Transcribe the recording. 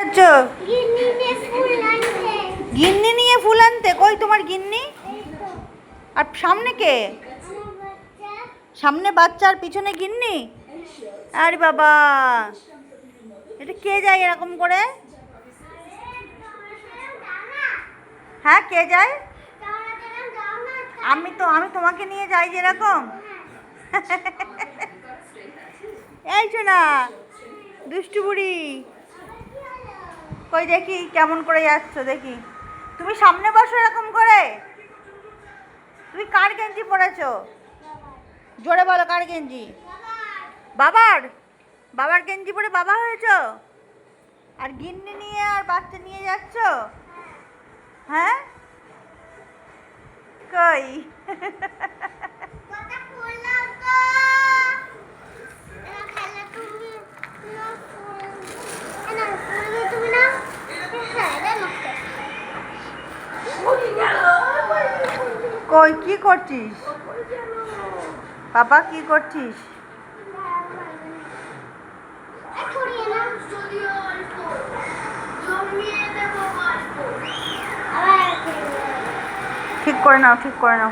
আচ্ছা, গিন্নি নিয়ে ফুল আনতে? কই তোমার গিন্নি? আর সামনে কে? সামনে বাচ্চা আর পিছনে গিন্নি? আরে বাবা, এটা কে যায় এরকম করে? হ্যাঁ, কে যায়? আমি তোমাকে নিয়ে যাই যেরকম। এই শোনা, দুষ্টু বুড়ি, কই দেখি কেমন করে যাচ্ছ দেখি। তুমি সামনে বসো এরকম করে। তুমি কার গেঞ্জি পরেছো? জোরে বলো, কার গেঞ্জি? বাবার? বাবার গেঞ্জি পরে বাবা হয়েছো? আর গিন্নি নিয়ে আর বাচ্চা নিয়ে যাচ্ছ? হ্যাঁ, কই? কই, কি করছিস বাবা, কি করছিস? ঠিক করে নাও, ঠিক করে নাও।